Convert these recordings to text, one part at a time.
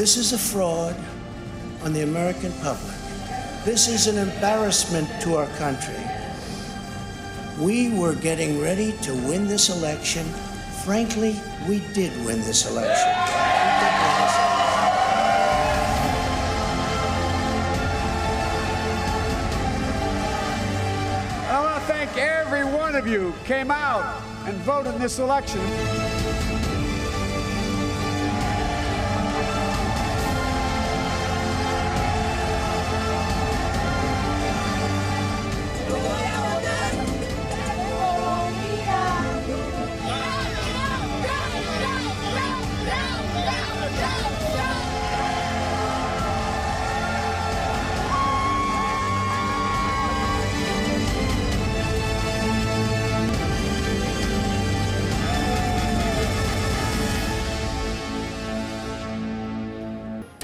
This is a fraud on the American public. This is an embarrassment to our country. We were getting ready to win this election. Frankly, we did win this election. I want to thank every one of you who came out and voted in this election.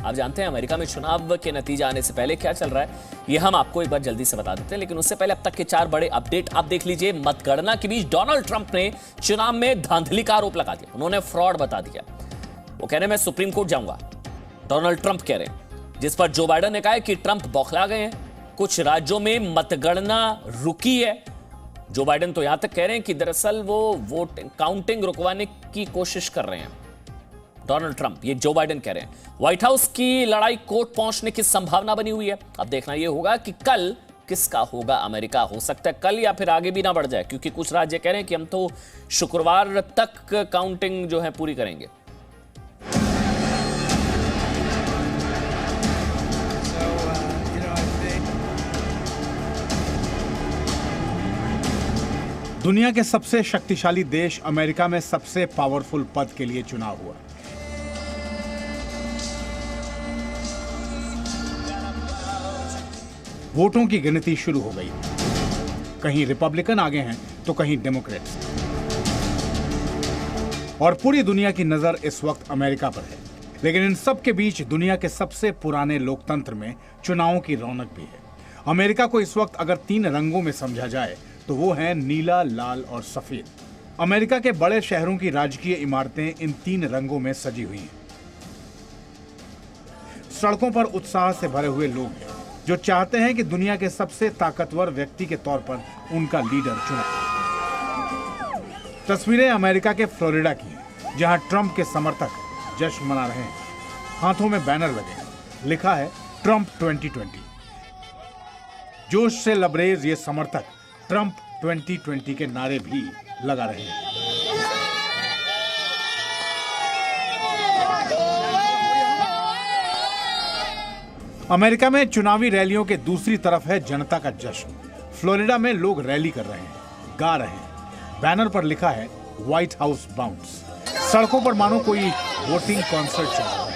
आप जानते हैं America में चुनाव के नतीजे आने से पहले क्या चल रहा है, ये हम आपको एक बार जल्दी से बता देते हैं। लेकिन उससे पहले अब तक के 4 बड़े अपडेट आप देख लीजिए। मतगणना के बीच डोनाल्ड ट्रंप ने चुनाव में धांधली का आरोप लगा दिया, उन्होंने फ्रॉड बता दिया। वो कह रहे मैं सुप्रीम कोर्ट जाऊंगा, डोनाल्ड ट्रंप कह रहे हैं, जिस पर जो बाइडन ने कहा है कि ट्रंप बौखला गए हैं, कुछ राज्यों में मतगणना रुकी है। जो बाइडन तो यहां तक कह रहे हैं कि दरअसल वो वोट काउंटिंग रुकवाने की कोशिश कर रहे हैं। डोनाल्ड ट्रंप, ये जो बाइडन कह रहे हैं। व्हाइट हाउस की लड़ाई कोर्ट पहुंचने की संभावना बनी हुई है। अब देखना यह होगा कि कल किसका होगा अमेरिका। हो सकता है कल या फिर आगे भी ना बढ़ जाए, क्योंकि कुछ राज्य कह रहे हैं कि हम तो शुक्रवार तक काउंटिंग जो है पूरी करेंगे। दुनिया के सबसे शक्तिशाली देश अमेरिका में सबसे पावरफुल पद के लिए चुनाव हुआ। वोटों की गिनती शुरू हो गई। कहीं रिपब्लिकन आगे हैं तो कहीं डेमोक्रेट्स, और पूरी दुनिया की नजर इस वक्त अमेरिका पर है। लेकिन इन सब के बीच दुनिया के सबसे पुराने लोकतंत्र में चुनावों की रौनक भी है। अमेरिका को इस वक्त अगर 3 रंगों में समझा जाए तो वो है नीला, लाल और सफेद। अमेरिका के बड़े शहरों की राजकीय इमारतें इन 3 रंगों में सजी हुई हैं। सड़कों पर उत्साह से भरे हुए लोग हैं जो चाहते हैं कि दुनिया के सबसे ताकतवर व्यक्ति के तौर पर उनका लीडर चुना। तस्वीरें अमेरिका के फ्लोरिडा की हैं, जहां ट्रंप के समर्थक जश्न मना रहे हैं। हाथों में बैनर लगे हैं, लिखा है ट्रंप 2020। जोश से लबरेज ये समर्थक ट्रंप 2020 के नारे भी लगा रहे हैं। अमेरिका में चुनावी रैलियों के दूसरी तरफ है जनता का जश्न। फ्लोरिडा में लोग रैली कर रहे हैं, गा रहे हैं। बैनर पर लिखा है व्हाइट हाउस बाउंस। सड़कों पर मानो कोई वोटिंग कॉन्सर्ट चल रहा है।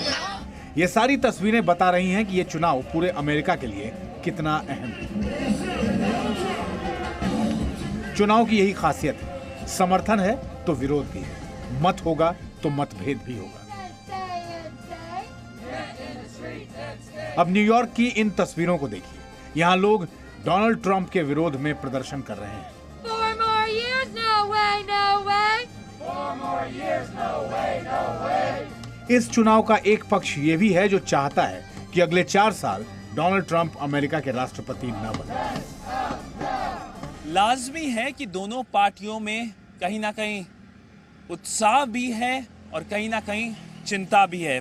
ये सारी तस्वीरें बता रही हैं कि ये चुनाव पूरे अमेरिका के लिए कितना अहम है। चुनाव की यही खासियत है, समर्थन है तो विरोध भी है, मत होगा तो मतभेद भी होगा। अब न्यूयॉर्क की इन तस्वीरों को देखिए। यहाँ लोग डोनाल्ड ट्रंप के विरोध में प्रदर्शन कर रहे हैं। 4 more years, no way, no way. 4 more years, no way, no way. इस चुनाव का एक पक्ष ये भी है जो चाहता है कि अगले 4 साल डोनाल्ड ट्रंप अमेरिका के राष्ट्रपति न बने। लाजमी है कि दोनों पार्टियों में कहीं ना कहीं उत्साह भी है और कहीं ना कहीं चिंता भी है।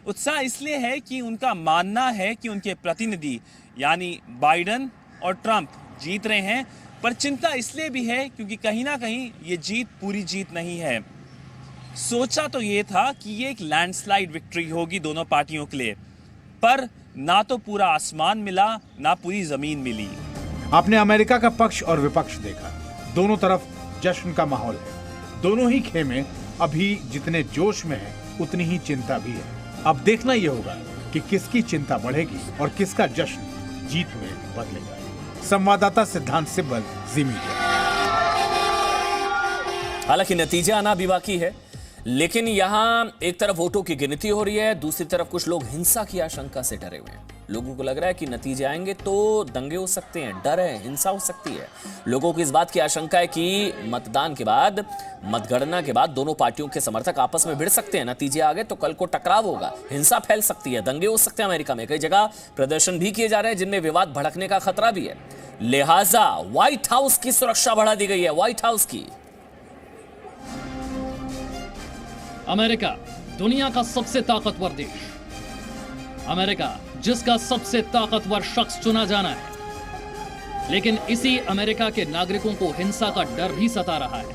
उत्साह इसलिए है कि उनका मानना है कि उनके प्रतिनिधि यानी बाइडन और ट्रंप जीत रहे हैं, पर चिंता इसलिए भी है क्योंकि कहीं ना कहीं ये जीत पूरी जीत नहीं है। सोचा तो ये था कि ये एक लैंडस्लाइड विक्ट्री होगी दोनों पार्टियों के लिए, पर ना तो पूरा आसमान मिला ना पूरी जमीन मिली। आपने अमेरिका का पक्ष और विपक्ष देखा, दोनों तरफ जश्न का माहौल है। दोनों ही खेमे अभी जितने जोश में हैं, उतनी ही चिंता भी है। अब देखना यह होगा कि किसकी चिंता बढ़ेगी और किसका जश्न जीत में बदलेगा। संवाददाता सिद्धांत सिब्बल, जी मीडिया। हालांकि नतीजा आना भी बाकी है। लेकिन यहां एक तरफ वोटों की गिनती हो रही है, दूसरी तरफ कुछ लोग हिंसा की आशंका से डरे हुए हैं। लोगों को लग रहा है कि नतीजे आएंगे तो दंगे हो सकते हैं, डर है, हिंसा हो सकती है। लोगों को इस बात की आशंका है कि मतदान के बाद, मतगणना के बाद दोनों पार्टियों के समर्थक आपस में भिड़ सकते हैं। नतीजे आ गए तो कल को टकराव होगा, हिंसा फैल सकती है, दंगे हो सकते हैं। अमेरिका में कई जगह प्रदर्शन भी किए जा रहे हैं जिनमें विवाद भड़कने का खतरा भी है। लिहाजा व्हाइट हाउस की सुरक्षा बढ़ा दी गई है। व्हाइट हाउस की अमेरिका दुनिया का सबसे ताकतवर देश, अमेरिका जिसका सबसे ताकतवर शख्स चुना जाना है, लेकिन इसी अमेरिका के नागरिकों को हिंसा का डर भी सता रहा है।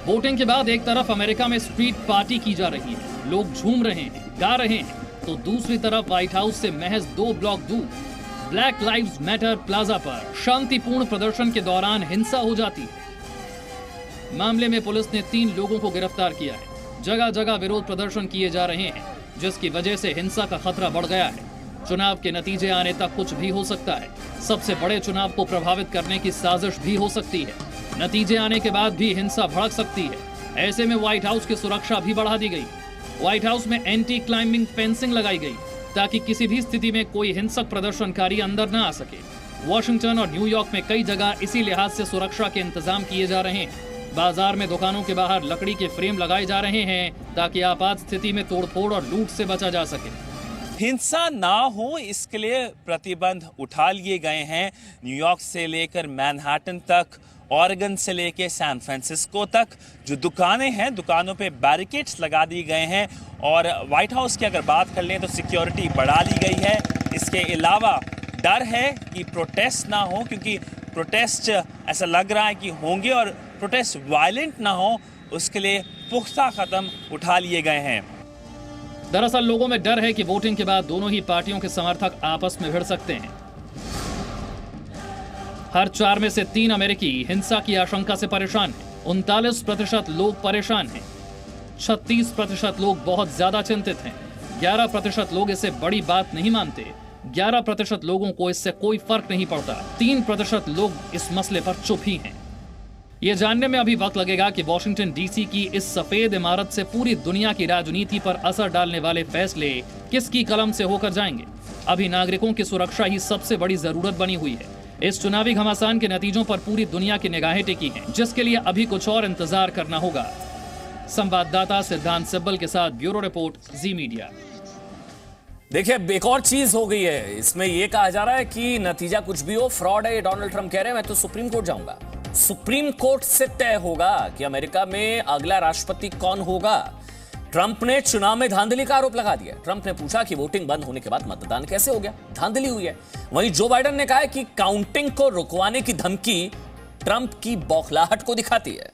वोटिंग के बाद एक तरफ अमेरिका में स्ट्रीट पार्टी की जा रही है, लोग झूम रहे हैं, गा रहे हैं, तो दूसरी तरफ व्हाइट हाउस से महज 2 ब्लॉक दूर ब्लैक लाइव्स मैटर प्लाजा पर शांतिपूर्ण प्रदर्शन के दौरान हिंसा हो जाती है। मामले में पुलिस ने 3 लोगों को गिरफ्तार किया है। जगह जगह विरोध प्रदर्शन किए जा रहे हैं, जिसकी वजह से हिंसा का खतरा बढ़ गया है। चुनाव के नतीजे आने तक कुछ भी हो सकता है। सबसे बड़े चुनाव को प्रभावित करने की साजिश भी हो सकती है। नतीजे आने के बाद भी हिंसा भड़क सकती है। ऐसे में व्हाइट हाउस की सुरक्षा भी बढ़ा दी गई। व्हाइट हाउस में एंटी क्लाइंबिंग फेंसिंग लगाई गई ताकि किसी भी स्थिति में कोई हिंसक प्रदर्शनकारी अंदर न आ सके। वॉशिंगटन और न्यूयॉर्क में कई जगह इसी लिहाज से सुरक्षा के इंतजाम किए जा रहे हैं। बाजार में दुकानों के बाहर लकड़ी के फ्रेम लगाए जा रहे हैं ताकि आपात स्थिति में तोड़फोड़ और लूट से बचा जा सके। हिंसा ना हो इसके लिए प्रतिबंध उठा लिए गए हैं। न्यूयॉर्क से लेकर मैनहट्टन तक, ऑरेगन से लेकर सैन फ्रांसिस्को तक जो दुकानें हैं, दुकानों पे बैरिकेड्स लगा दिए गए हैं। और व्हाइट हाउस की अगर बात कर लें तो सिक्योरिटी बढ़ा ली गई है। इसके अलावा डर है कि प्रोटेस्ट ना हो, क्योंकि प्रोटेस्ट ऐसा लग रहा है कि होंगे और प्रोटेस्ट वायलेंट ना हो, उसके लिए पुख्ता कदम उठा लिए गए हैं। दरअसल लोगों में डर है कि वोटिंग के बाद दोनों ही पार्टियों के समर्थक आपस में भिड़ सकते हैं। हर 4 में से 3 अमेरिकी हिंसा की आशंका से परेशान हैं। 39% लोग परेशान हैं। 36% लोग बहुत ज्यादा चिंतित हैं। 11% लोग इसे बड़ी बात नहीं मानते। 11% लोगों को इससे कोई फर्क नहीं पड़ता। 3% लोग इस मसले पर चुप ही हैं। ये जानने में अभी वक्त लगेगा कि वॉशिंगटन डीसी की इस सफेद इमारत से पूरी दुनिया की राजनीति पर असर डालने वाले फैसले किसकी कलम से होकर जाएंगे। अभी नागरिकों की सुरक्षा ही सबसे बड़ी जरूरत बनी हुई है। इस चुनावी घमासान के नतीजों पर पूरी दुनिया की निगाहें टिकी हैं, जिसके लिए अभी कुछ और इंतजार करना होगा। संवाददाता सिद्धांत सिब्बल के साथ ब्यूरो रिपोर्ट, जी मीडिया। देखिए, अब एक और चीज हो गई है। इसमें यह कहा जा रहा है कि नतीजा कुछ भी हो, फ्रॉड है। डोनाल्ड ट्रंप कह रहे हैं मैं तो सुप्रीम कोर्ट जाऊंगा। सुप्रीम कोर्ट से तय होगा कि अमेरिका में अगला राष्ट्रपति कौन होगा। ट्रंप ने चुनाव में धांधली का आरोप लगा दिया। ट्रंप ने पूछा कि वोटिंग बंद होने के बाद मतदान कैसे हो गया, धांधली हुई है। वहीं जो बाइडेन ने कहा है कि काउंटिंग को रुकवाने की धमकी ट्रंप की बौखलाहट को दिखाती है।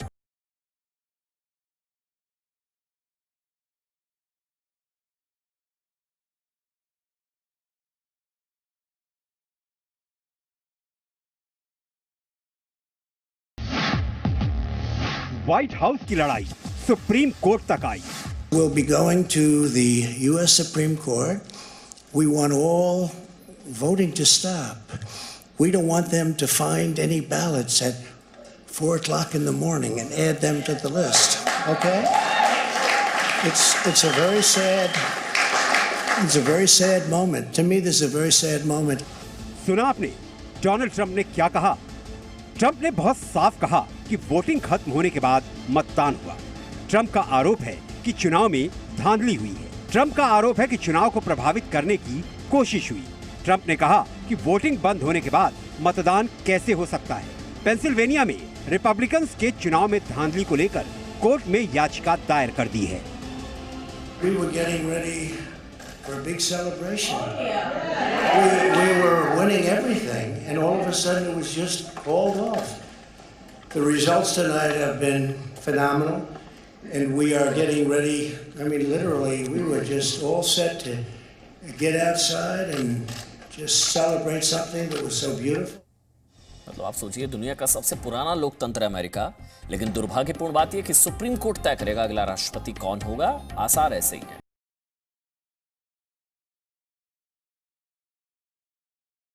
व्हाइट हाउस की लड़ाई सुप्रीम कोर्ट तक आई। We'll be going to the U.S. Supreme Court. We want all voting to stop. We don't want them to find any ballots at 4 o'clock in the morning and add them to the list. Okay? It's a very sad moment. To me, this is a very sad moment. सुना आपने Donald Trump ने क्या कहा? Trump ने बहुत साफ कहा कि वोटिंग खत्म होने के बाद मतदान हुआ। ट्रंप का आरोप है कि चुनाव में धांधली हुई है। ट्रंप का आरोप है कि चुनाव को प्रभावित करने की कोशिश हुई। ट्रंप ने कहा कि वोटिंग बंद होने के बाद मतदान कैसे हो सकता है। पेंसिल्वेनिया में रिपब्लिकन्स के चुनाव में धांधली को लेकर कोर्ट में याचिका दायर कर दी है। We were getting ready for a big celebration. We were winning everything, and all of a sudden it was just called off. The results tonight have been phenomenal, and we are getting ready. I mean, literally, we were just all set to get outside and just celebrate something that was so beautiful. मतलब आप सोचिए, दुनिया का सबसे पुराना लोकतंत्र है America, लेकिन दुर्भाग्यपूर्ण बात यह कि सुप्रीम कोर्ट तय करेगा अगला राष्ट्रपति कौन होगा। आसार ऐसे ही है।